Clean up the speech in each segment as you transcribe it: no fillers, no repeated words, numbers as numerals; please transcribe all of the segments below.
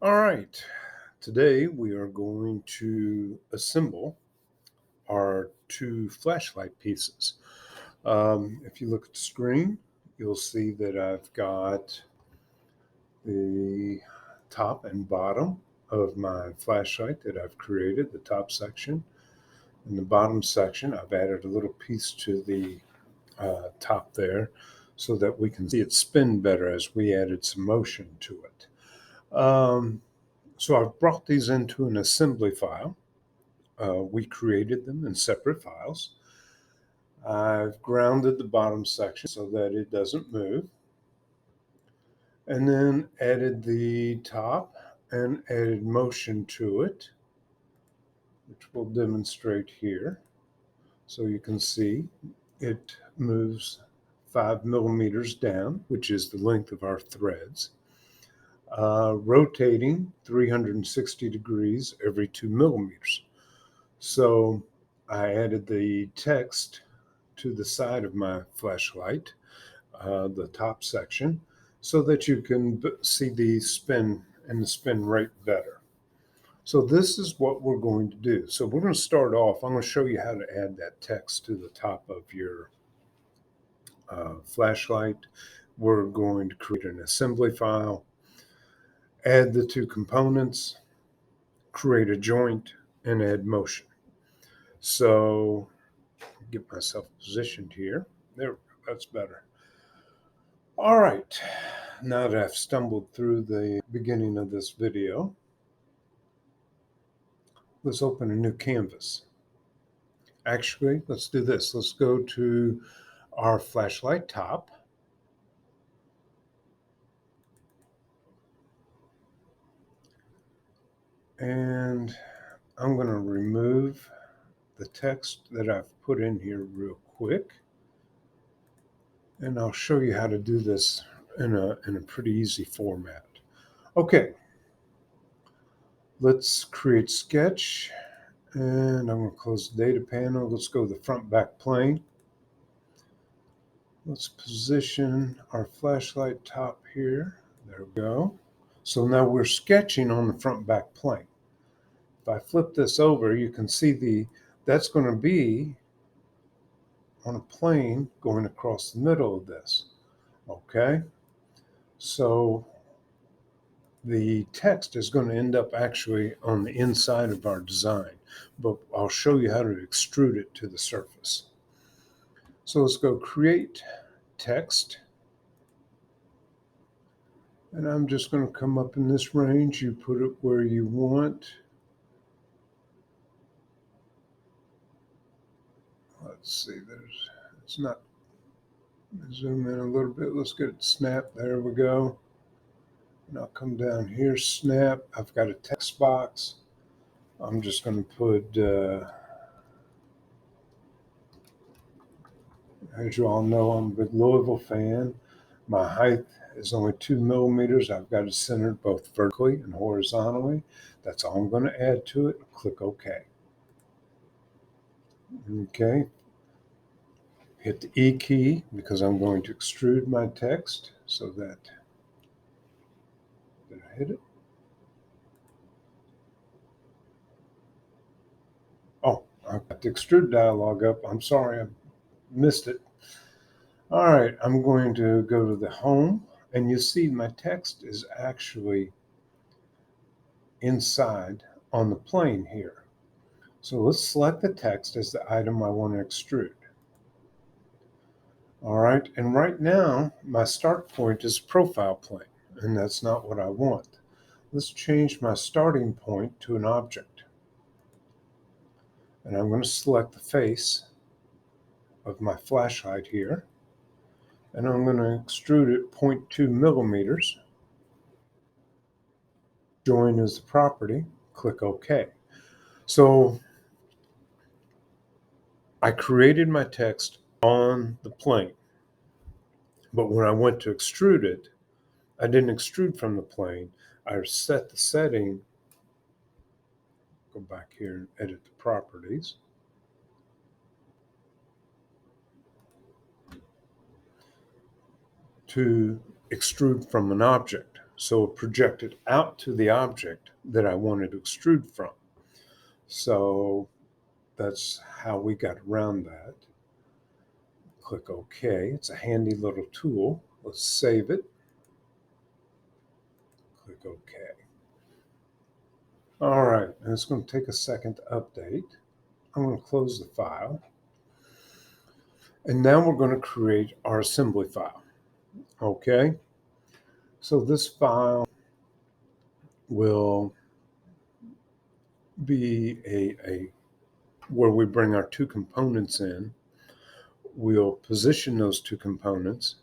All right, today we are going to assemble our two flashlight pieces. If you look at the screen, you'll see that I've got the top and bottom of my flashlight that I've created, the top section. In the bottom section, I've added a little piece to the top there so that we can see it spin better as we added some motion to it. So I've brought these into an assembly file. We created them in separate files. I've grounded the bottom section so that it doesn't move, and then added the top and added motion to it, which we'll demonstrate here. So you can see it moves 5 millimeters down, which is the length of our threads, rotating 360 degrees every 2 millimeters. So I added the text to the side of my flashlight, the top section, so that you can see the spin and the spin rate better. So this is what we're going to do. So we're going to start off. I'm going to show you how to add that text to the top of your flashlight. We're going to create an assembly file, add the two components, create a joint, and add motion. So get myself positioned here. There, that's better. All right, now that I've stumbled through the beginning of this video, let's open a new canvas. Actually, let's do this. Let's go to our flashlight top. And I'm going to remove the text that I've put in here real quick. And I'll show you how to do this in a pretty easy format. Okay, let's create sketch. And I'm going to close the data panel. Let's go to the front back plane. Let's position our flashlight top here. There we go. So now we're sketching on the front back plane. If I flip this over, you can see that's going to be on a plane going across the middle of this. Okay, so the text is going to end up actually on the inside of our design, but I'll show you how to extrude it to the surface. So let's go create text. And I'm just going to come up in this range. You put it where you want. Let's see, it's not, zoom in a little bit. Let's get it snapped. There we go. And I'll come down here, snap. I've got a text box. I'm just going to put, as you all know, I'm a big Louisville fan. My height is only 2 millimeters. I've got it centered both vertically and horizontally. That's all I'm going to add to it. Click OK. Okay. Hit the E key because I'm going to extrude my text so that, did I hit it? Oh, I've got the extrude dialog up. I'm sorry, I missed it. All right, I'm going to go to the home, and you see my text is actually inside on the plane here. So let's select the text as the item I want to extrude. All right, and right now my start point is profile plane, and that's not what I want. Let's change my starting point to an object. And I'm going to select the face of my flashlight here, and I'm going to extrude it 0.2 millimeters. Join as the property, click OK. So I created my text on the plane, but when I went to extrude it, I didn't extrude from the plane. I set the setting, go back here and edit the properties. To extrude from an object. so it projected out to the object that I wanted to extrude from. So that's how we got around that. Click OK. It's a handy little tool. Let's save it. Click OK. All right, and it's going to take a second to update. I'm going to close the file. And now we're going to create our assembly file. Okay, so this file will be a where we bring our two components in. We'll position those two components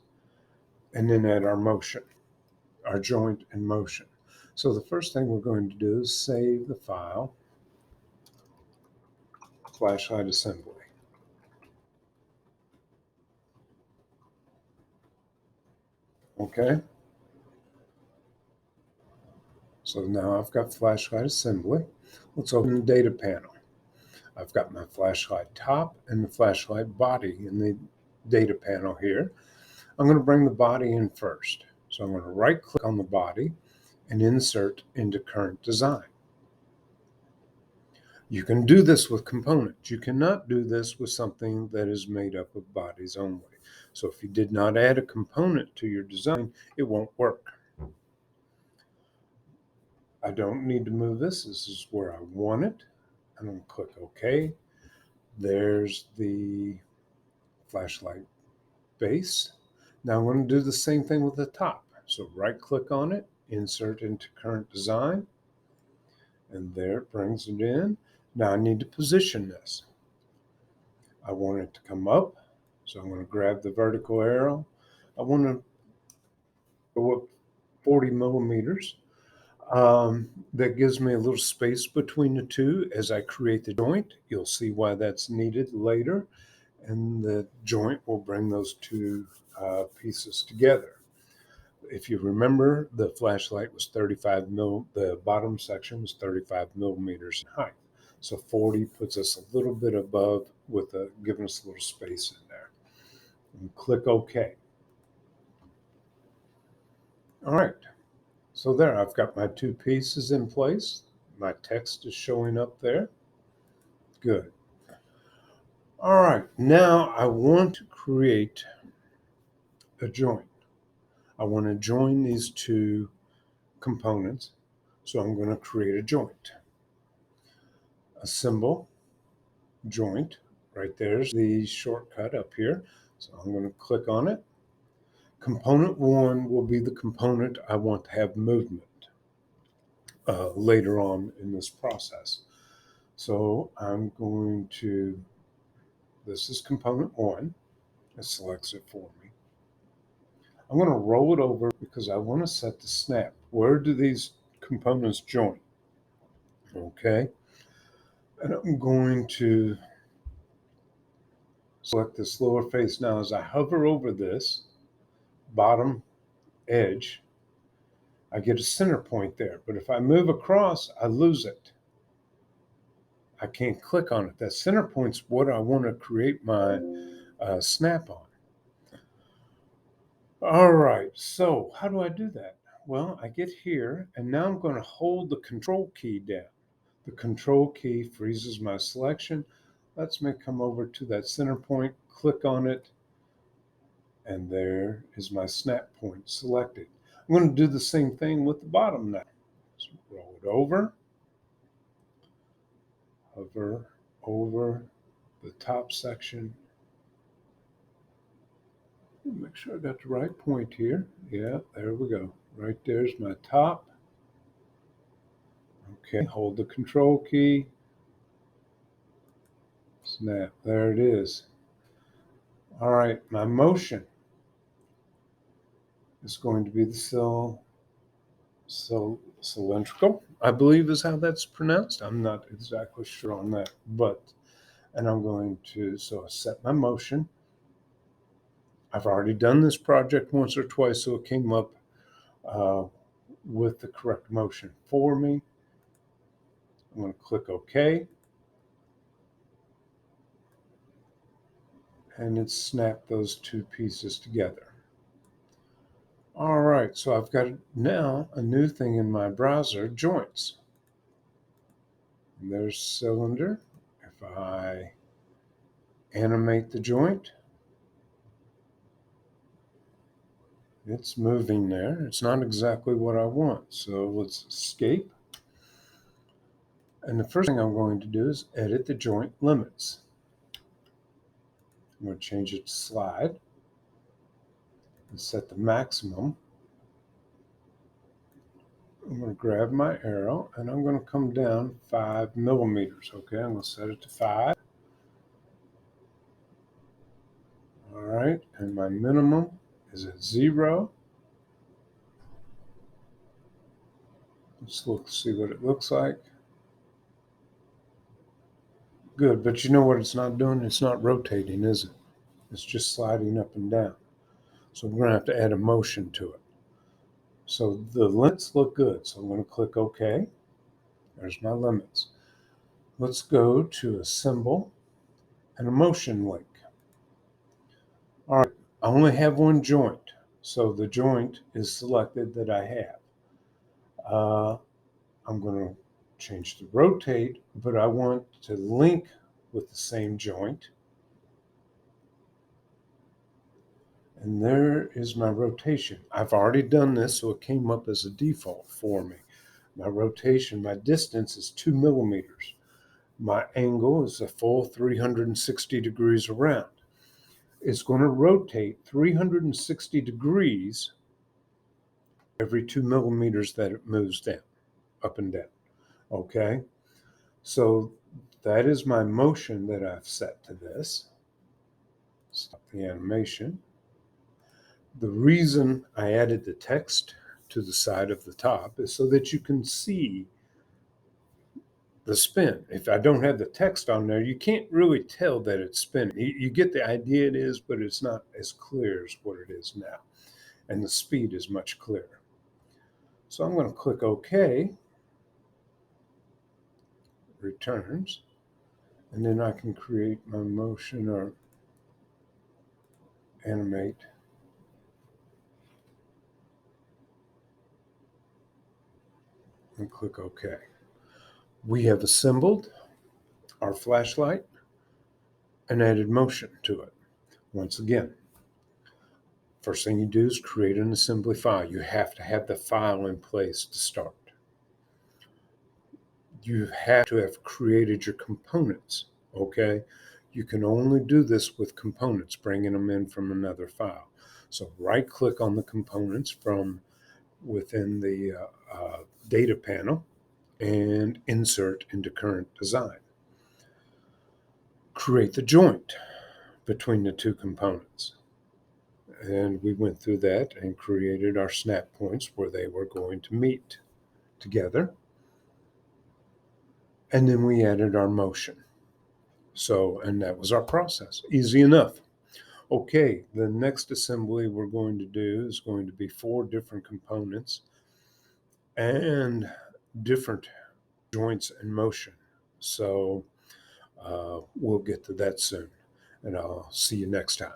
and then add our motion, our joint and motion. So the first thing we're going to do is save the file, flashlight assembly. Okay, so now I've got flashlight assembly. Let's open the data panel. I've got my flashlight top and the flashlight body in the data panel here. I'm going to bring the body in first. So I'm going to right click on the body and insert into current design. You can do this with components. You cannot do this with something that is made up of bodies only. So if you did not add a component to your design, it won't work. I don't need to move this. This is where I want it. I'm going to click OK. There's the flashlight base. Now I'm going to do the same thing with the top. So right click on it, insert into current design, and there it brings it in. Now I need to position this. I want it to come up, so I'm going to grab the vertical arrow. I want to go up 40 millimeters. That gives me a little space between the two as I create the joint. You'll see why that's needed later. And the joint will bring those two pieces together. If you remember, the flashlight was 35 mil, the bottom section was 35 millimeters in height. So 40 puts us a little bit above with giving us a little space in there. And click OK. All right, so there I've got my two pieces in place. My text is showing up there. Good. All right, now I want to create a joint. I want to join these two components, so I'm going to create a joint. Assemble, joint, right there's the shortcut up here. So I'm going to click on it. Component 1 will be the component I want to have movement later on in this process. So I'm going to, this is component 1. It selects it for me. I'm going to roll it over because I want to set the snap. Where do these components join? Okay. And I'm going to select this lower face. Now, as I hover over this bottom edge, I get a center point there. But if I move across, I lose it. I can't click on it. That center point's what I want to create my snap on. All right, so how do I do that? Well, I get here, and now I'm going to hold the control key down. The control key freezes my selection. Lets me come over to that center point, click on it, and there is my snap point selected. I'm going to do the same thing with the bottom now. So roll it over, hover over the top section. Make sure I got the right point here. Yeah, there we go. Right there's my top. Okay, hold the control key. Snap, there it is. All right, my motion is going to be the cylindrical, I believe is how that's pronounced. I'm not exactly sure on that, and I'm going to, so I set my motion. I've already done this project once or twice, so it came up with the correct motion for me. I'm going to click OK. And it snapped those two pieces together. All right, so I've got now a new thing in my browser, joints. And there's cylinder. If I animate the joint, it's moving there. It's not exactly what I want. So let's escape. And the first thing I'm going to do is edit the joint limits. I'm going to change it to slide and set the maximum. I'm going to grab my arrow and I'm going to come down 5 millimeters. Okay, I'm going to set it to 5. All right, and my minimum is at 0. Let's look, see what it looks like. Good, but you know what it's not doing? It's not rotating, is it? It's just sliding up and down. So we're going to have to add a motion to it. So the limits look good. So I'm going to click OK. There's my limits. Let's go to Assemble and a motion link. All right, I only have one joint. So the joint is selected that I have. I'm going to change to rotate, but I want to link with the same joint. And there is my rotation. I've already done this, so it came up as a default for me. My rotation, my distance is 2 millimeters. My angle is a full 360 degrees around. It's going to rotate 360 degrees every 2 millimeters that it moves down, up and down. Okay, so that is my motion that I've set to this. Stop the animation. The reason I added the text to the side of the top is so that you can see the spin. If I don't have the text on there, you can't really tell that it's spinning. You get the idea it is, but it's not as clear as what it is now. And the speed is much clearer. So I'm going to click OK, returns, and then I can create my motion or animate. And click OK. We have assembled our flashlight and added motion to it. Once again, first thing you do is create an assembly file. You have to have the file in place to start. You have to have created your components, okay? You can only do this with components, bringing them in from another file. So right-click on the components from within the data panel and insert into current design. Create the joint between the two components. And we went through that and created our snap points where they were going to meet together. And then we added our motion. So, and that was our process. Easy enough. Okay, the next assembly we're going to do is going to be 4 different components and different joints and motion. So we'll get to that soon. And I'll see you next time.